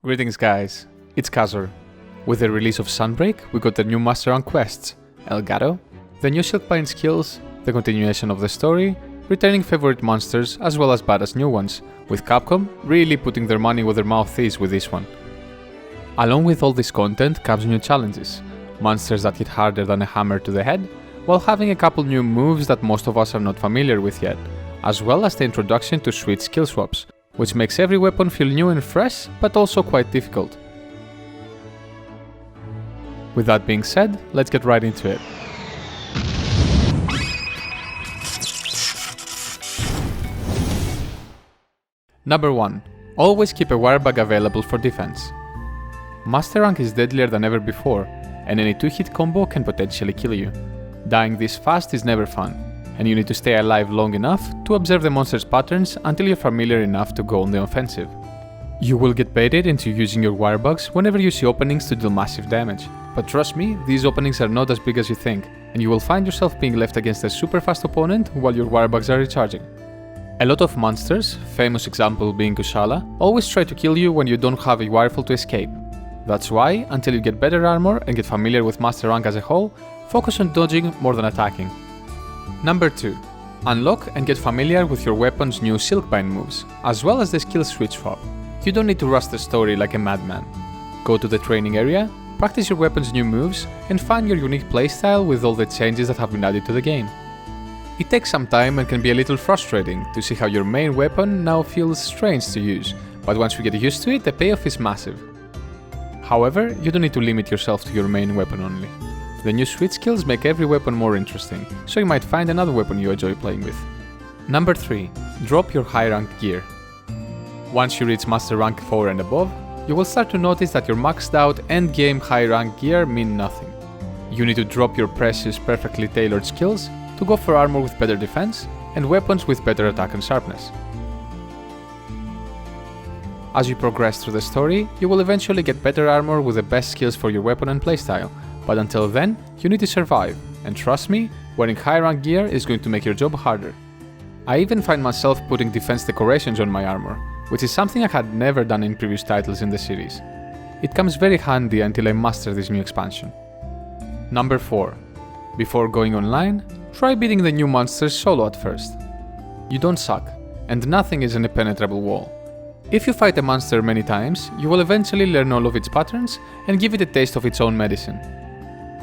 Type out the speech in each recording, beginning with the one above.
Greetings guys, it's Kazor. With the release of Sunbreak, we got the new Master Rank quests, Elgato, the new Silkbind skills, the continuation of the story, returning favorite monsters as well as badass new ones, with Capcom really putting their money where their mouth is with this one. Along with all this content comes new challenges, monsters that hit harder than a hammer to the head, while having a couple new moves that most of us are not familiar with yet, as well as the introduction to sweet skill swaps, which makes every weapon feel new and fresh, but also quite difficult. With that being said, let's get right into it. Number 1. Always keep a wirebug available for defense. Master Rank is deadlier than ever before, and any 2-hit combo can potentially kill you. Dying this fast is never fun, and you need to stay alive long enough to observe the monster's patterns until you're familiar enough to go on the offensive. You will get baited into using your wirebugs whenever you see openings to deal massive damage, but trust me, these openings are not as big as you think, and you will find yourself being left against a super fast opponent while your wirebugs are recharging. A lot of monsters, famous example being Kushala, always try to kill you when you don't have a wireful to escape. That's why, until you get better armor and get familiar with Master Rank as a whole, focus on dodging more than attacking. Number 2. Unlock and get familiar with your weapon's new Silkbind moves, as well as the skill switch swap. You don't need to rush the story like a madman. Go to the training area, practice your weapon's new moves, and find your unique playstyle with all the changes that have been added to the game. It takes some time and can be a little frustrating to see how your main weapon now feels strange to use, but once you get used to it, the payoff is massive. However, you don't need to limit yourself to your main weapon only. The new switch skills make every weapon more interesting, so you might find another weapon you enjoy playing with. Number 3. Drop your high rank gear. Once you reach Master Rank 4 and above, you will start to notice that your maxed out endgame high rank gear mean nothing. You need to drop your precious perfectly tailored skills to go for armor with better defense and weapons with better attack and sharpness. As you progress through the story, you will eventually get better armor with the best skills for your weapon and playstyle, but until then, you need to survive, and trust me, wearing high rank gear is going to make your job harder. I even find myself putting defense decorations on my armor, which is something I had never done in previous titles in the series. It comes very handy until I master this new expansion. Number 4. Before going online, try beating the new monsters solo at first. You don't suck, and nothing is an impenetrable wall. If you fight a monster many times, you will eventually learn all of its patterns and give it a taste of its own medicine.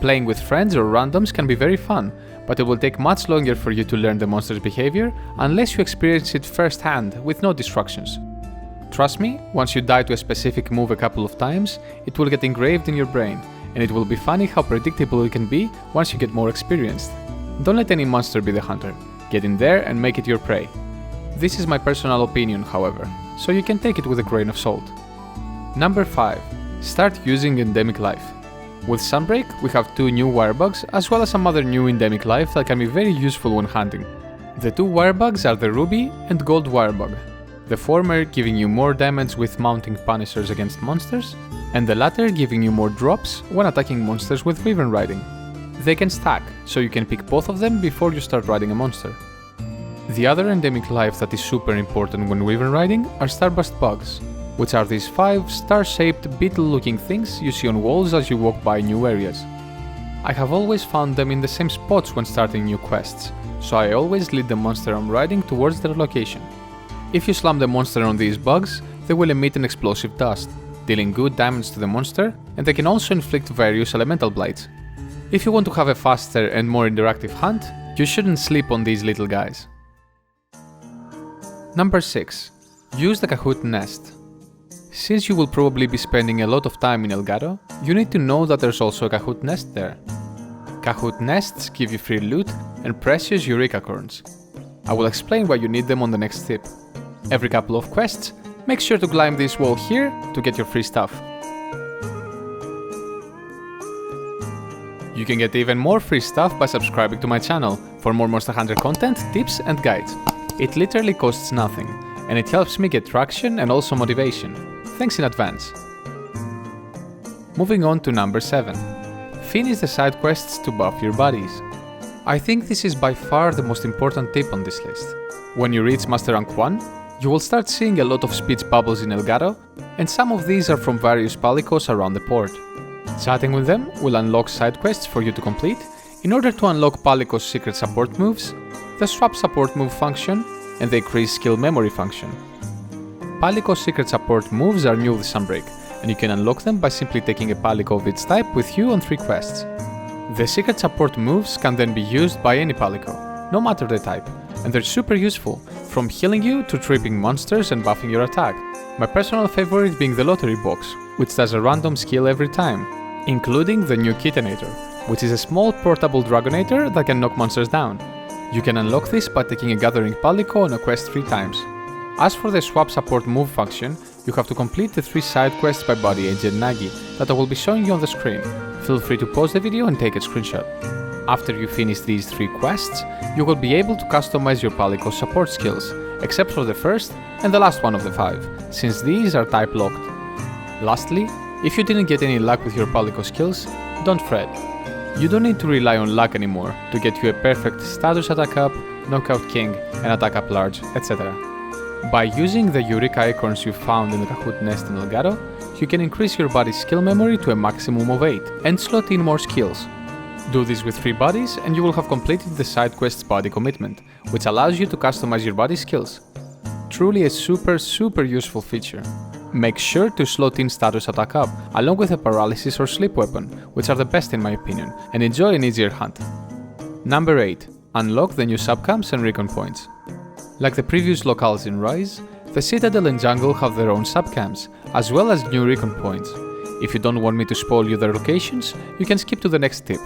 Playing with friends or randoms can be very fun, but it will take much longer for you to learn the monster's behavior unless you experience it firsthand with no distractions. Trust me, once you die to a specific move a couple of times, it will get engraved in your brain, and it will be funny how predictable it can be once you get more experienced. Don't let any monster be the hunter. Get in there and make it your prey. This is my personal opinion, however, so you can take it with a grain of salt. Number 5. Start using endemic life. With Sunbreak, we have 2 new wirebugs as well as some other new endemic life that can be very useful when hunting. The 2 wirebugs are the Ruby and Gold wirebug, the former giving you more damage with mounting punishers against monsters, and the latter giving you more drops when attacking monsters with Wyvern riding. They can stack, so you can pick both of them before you start riding a monster. The other endemic life that is super important when Wyvern riding are Starburst bugs, which are these 5 star-shaped beetle-looking things you see on walls as you walk by new areas. I have always found them in the same spots when starting new quests, so I always lead the monster I'm riding towards their location. If you slam the monster on these bugs, they will emit an explosive dust, dealing good damage to the monster, and they can also inflict various elemental blights. If you want to have a faster and more interactive hunt, you shouldn't sleep on these little guys. Number 6. Use the Kahoot nest. Since you will probably be spending a lot of time in Elgato, you need to know that there's also a Kahoot nest there. Kahoot nests give you free loot and precious Eureka coins. I will explain why you need them on the next tip. Every couple of quests, make sure to climb this wall here to get your free stuff. You can get even more free stuff by subscribing to my channel for more Monster Hunter content, tips and guides. It literally costs nothing, and it helps me get traction and also motivation. Thanks in advance. Moving on to number 7. Finish the side quests to buff your buddies. I think this is by far the most important tip on this list. When you reach Master Rank 1, you will start seeing a lot of speech bubbles in Elgato, and some of these are from various palicos around the port. Chatting with them will unlock side quests for you to complete in order to unlock Palico's secret support moves, the swap support move function, and the increase skill memory function. Palico's secret support moves are new with Sunbreak, and you can unlock them by simply taking a Palico of its type with you on 3 quests. The secret support moves can then be used by any Palico, no matter the type, and they're super useful, from healing you to tripping monsters and buffing your attack. My personal favorite being the lottery box, which does a random skill every time, including the new Kitanator, which is a small portable Dragonator that can knock monsters down. You can unlock this by taking a Gathering Palico on a quest 3 times. As for the swap support move function, you have to complete the 3 side quests by Body Agent Nagi that I will be showing you on the screen. Feel free to pause the video and take a screenshot. After you finish these 3 quests, you will be able to customize your Palico support skills, except for the first and the last one of the 5, since these are type locked. Lastly, if you didn't get any luck with your Palico skills, don't fret. You don't need to rely on luck anymore to get you a perfect status attack up, knockout king, and attack up large, etc. By using the Eureka acorns you found in the Kahoot nest in Elgato, you can increase your body's skill memory to a maximum of 8 and slot in more skills. Do this with 3 bodies and you will have completed the side quest's body commitment, which allows you to customize your body skills. Truly a super useful feature. Make sure to slot in status attack up, along with a paralysis or sleep weapon, which are the best in my opinion, and enjoy an easier hunt. Number 8. Unlock the new subcamps and recon points. Like the previous locales in Rise, the Citadel and Jungle have their own subcamps, as well as new recon points. If you don't want me to spoil you their locations, you can skip to the next tip.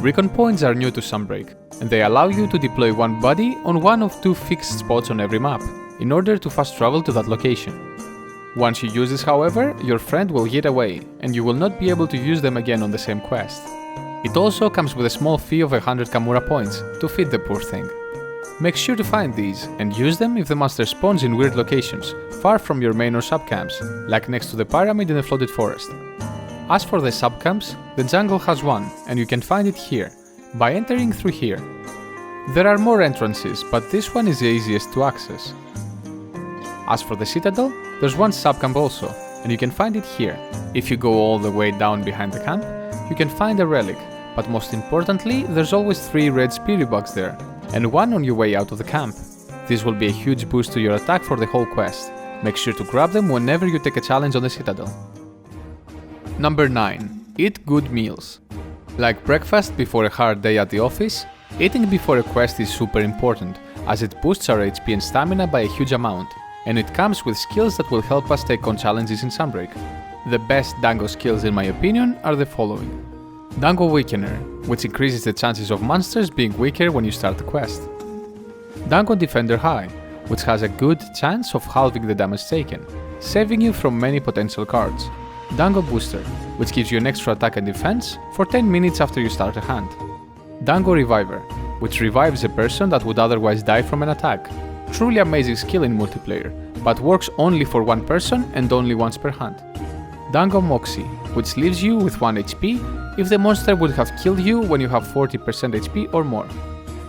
Recon points are new to Sunbreak, and they allow you to deploy one buddy on one of 2 fixed spots on every map, in order to fast travel to that location. Once you use this, however, your friend will get away, and you will not be able to use them again on the same quest. It also comes with a small fee of 100 Kamura points to feed the poor thing. Make sure to find these and use them if the monster spawns in weird locations, far from your main or subcamps, like next to the pyramid in the flooded forest. As for the subcamps, the jungle has one, and you can find it here, by entering through here. There are more entrances, but this one is the easiest to access. As for the Citadel, there's one subcamp also, and you can find it here. If you go all the way down behind the camp, you can find a relic, but most importantly, there's always 3 red wirebugs there, and 1 on your way out of the camp. This will be a huge boost to your attack for the whole quest. Make sure to grab them whenever you take a challenge on the Citadel. Number 9. Eat good meals. Like breakfast before a hard day at the office, eating before a quest is super important, as it boosts our HP and stamina by a huge amount, and it comes with skills that will help us take on challenges in Sunbreak. The best Dango skills in my opinion are the following. Dango Weakener, which increases the chances of monsters being weaker when you start the quest. Dango Defender High, which has a good chance of halving the damage taken, saving you from many potential cards. Dango Booster, which gives you an extra attack and defense for 10 minutes after you start a hunt. Dango Reviver, which revives a person that would otherwise die from an attack. Truly amazing skill in multiplayer, but works only for one person and only once per hunt. Dango Moxie, which leaves you with 1 HP if the monster would have killed you when you have 40% HP or more.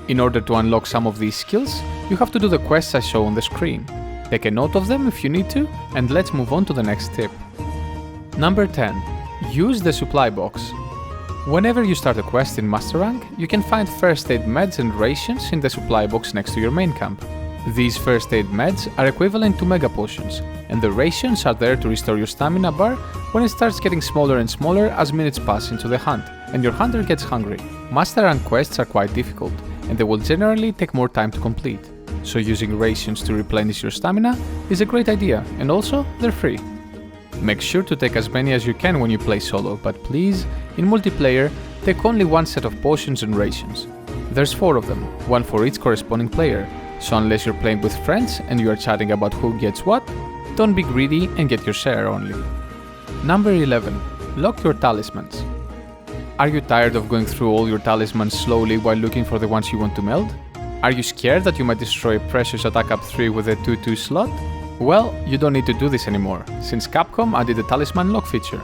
In order to unlock some of these skills, you have to do the quests I show on the screen. Take a note of them if you need to, and let's move on to the next tip. Number 10. Use the supply box. Whenever you start a quest in Master Rank, you can find first aid meds and rations in the supply box next to your main camp. These first aid meds are equivalent to mega potions, and the rations are there to restore your stamina bar when it starts getting smaller and smaller as minutes pass into the hunt, and your hunter gets hungry. Master Rank quests are quite difficult, and they will generally take more time to complete, so using rations to replenish your stamina is a great idea, and also they're free. Make sure to take as many as you can when you play solo, but please, in multiplayer, take only 1 set of potions and rations. There's 4 of them, 1 for each corresponding player, so unless you're playing with friends and you are chatting about who gets what, don't be greedy and get your share only. Number 11. Lock your talismans. Are you tired of going through all your talismans slowly while looking for the ones you want to meld? Are you scared that you might destroy a precious attack up 3 with a 2/2 slot? Well, you don't need to do this anymore, since Capcom added the talisman lock feature.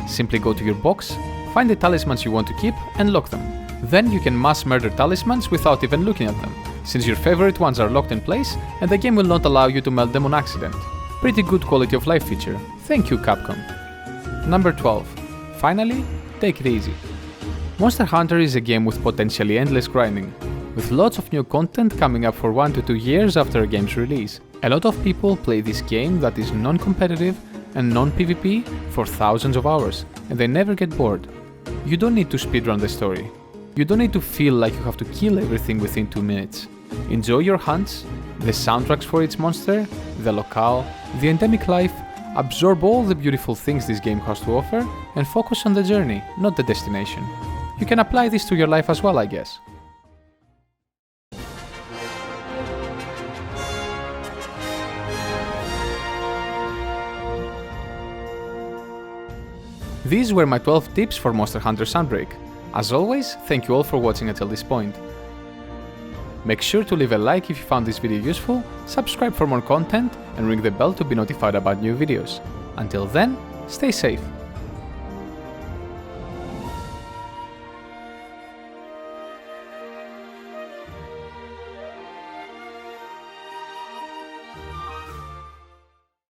Simply go to your box, find the talismans you want to keep and lock them. Then you can mass murder talismans without even looking at them, since your favorite ones are locked in place and the game will not allow you to melt them on accident. Pretty good quality of life feature, Thank you, Capcom. Number 12. Finally, take it easy. Monster Hunter is a game with potentially endless grinding, with lots of new content coming up for 1 to 2 years after a game's release. A lot of people play this game that is non-competitive and non-PvP for thousands of hours, and they never get bored. You don't need to speedrun the story. You don't need to feel like you have to kill everything within 2 minutes. Enjoy your hunts, the soundtracks for each monster, the locale, the endemic life, absorb all the beautiful things this game has to offer, and focus on the journey, not the destination. You can apply this to your life as well, I guess. These were my 12 tips for Monster Hunter Sunbreak. As always, thank you all for watching until this point. Make sure to leave a like if you found this video useful, subscribe for more content, and ring the bell to be notified about new videos. Until then, stay safe.